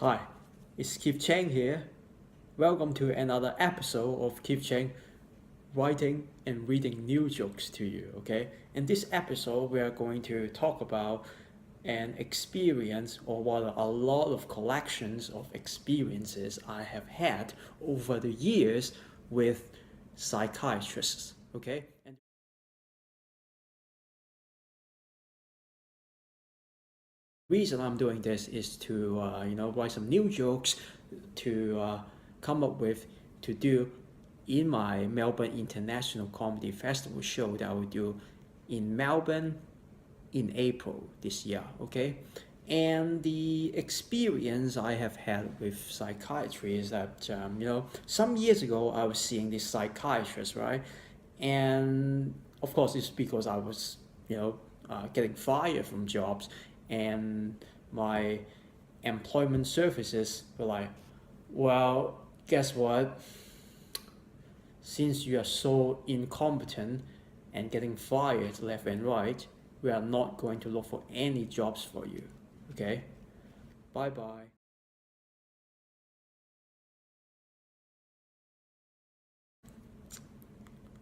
Hi, it's Keith Chang here. Welcome to another episode of Keith Chang writing and reading new jokes to you, okay? In this episode, we are going to talk about an experience, or rather, a lot of collections of experiences I have had over the years with psychiatrists, okay? And the reason I'm doing this is to, write some new jokes to come up with to do in my Melbourne International Comedy Festival show that I will do in Melbourne in April this year, okay? And the experience I have had with psychiatry is that, some years ago I was seeing this psychiatrist, right? And of course, it's because I was, getting fired from jobs, and my employment services were like, well, guess what? Since you are so incompetent and getting fired left and right, we are not going to look for any jobs for you. Okay? Bye bye.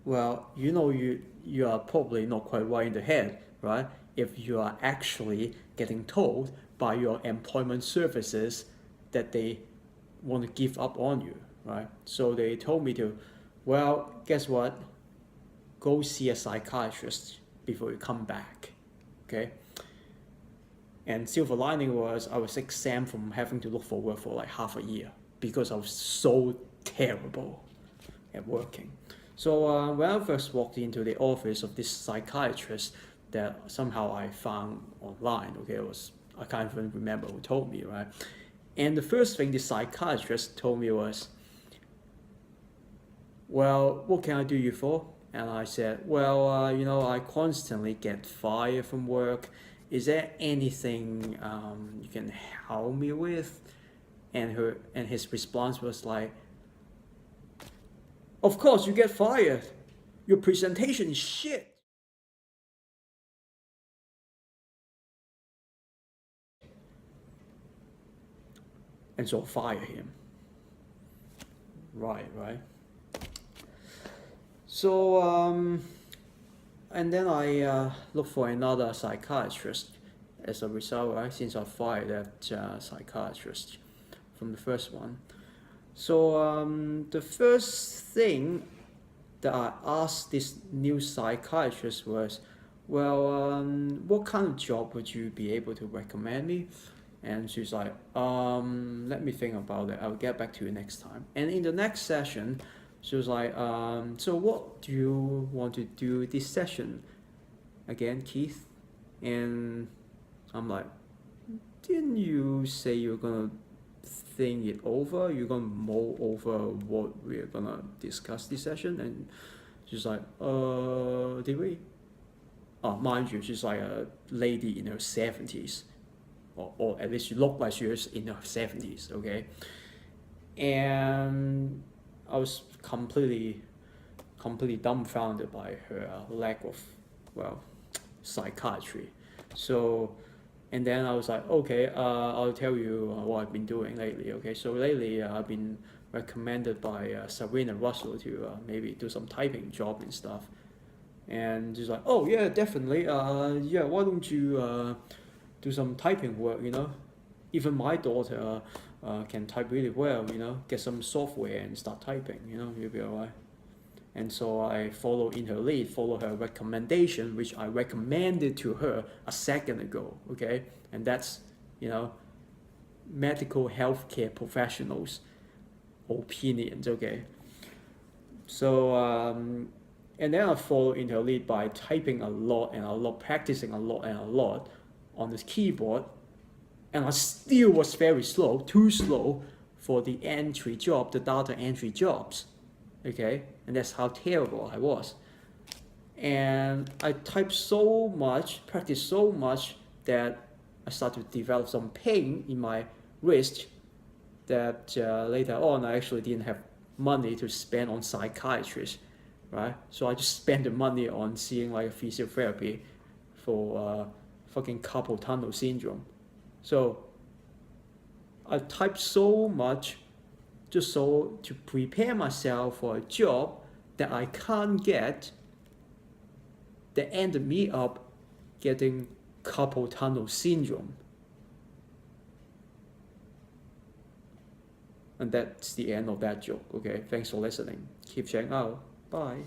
Well, you are probably not quite right in the head, right? If you are actually getting told by your employment services that they want to give up on you, right? So they told me to, well, guess what? Go see a psychiatrist before you come back, okay? And silver lining was I was exempt from having to look for work for like half a year because I was so terrible at working. So when I first walked into the office of this psychiatrist that somehow I found online, okay, I can't even remember who told me, right? And the first thing the psychiatrist told me was, well, what can I do you for? And I said, well, I constantly get fired from work. Is there anything you can help me with? And his response was like, of course you get fired. Your presentation is shit. And so fire him. Right. So and then I looked for another psychiatrist as a result, right? Since I fired that psychiatrist from the first one. So the first thing that I asked this new psychiatrist was, well, what kind of job would you be able to recommend me? And she's like, let me think about it. I'll get back to you next time. And in the next session, she was like, so what do you want to do this session again, Keith? And I'm like, didn't you say you're gonna think it over? You're gonna mull over what we're gonna discuss this session? And she's like, did we? Oh, mind you, she's like a lady in her 70s, or at least she looked like she was in her 70s, okay? And I was completely dumbfounded by her lack of, well, psychiatry. So, and then I was like, okay, I'll tell you what I've been doing lately. Okay, so lately I've been recommended by Sabrina Russell to maybe do some typing job and stuff. And she's like, oh yeah, definitely. Yeah, why don't you do some typing work? Even my daughter can type really well. Get some software and start typing. You'll be alright. And so I follow in her lead, follow her recommendation, which I recommended to her a second ago, okay? And that's, medical healthcare professionals' opinions, okay? So, and then I follow in her lead by typing a lot and a lot, practicing a lot and a lot on this keyboard. And I still was very slow, too slow for the entry job, the data entry jobs, okay? And that's how terrible I was. And I typed so much, practiced so much that I started to develop some pain in my wrist that later on I actually didn't have money to spend on psychiatrists, right? So I just spent the money on seeing like a physiotherapy for fucking carpal tunnel syndrome. So I type so much just so to prepare myself for a job that I can't get, that ended me up getting carpal tunnel syndrome. And that's the end of that joke. Okay, thanks for listening. Keep checking out. Bye.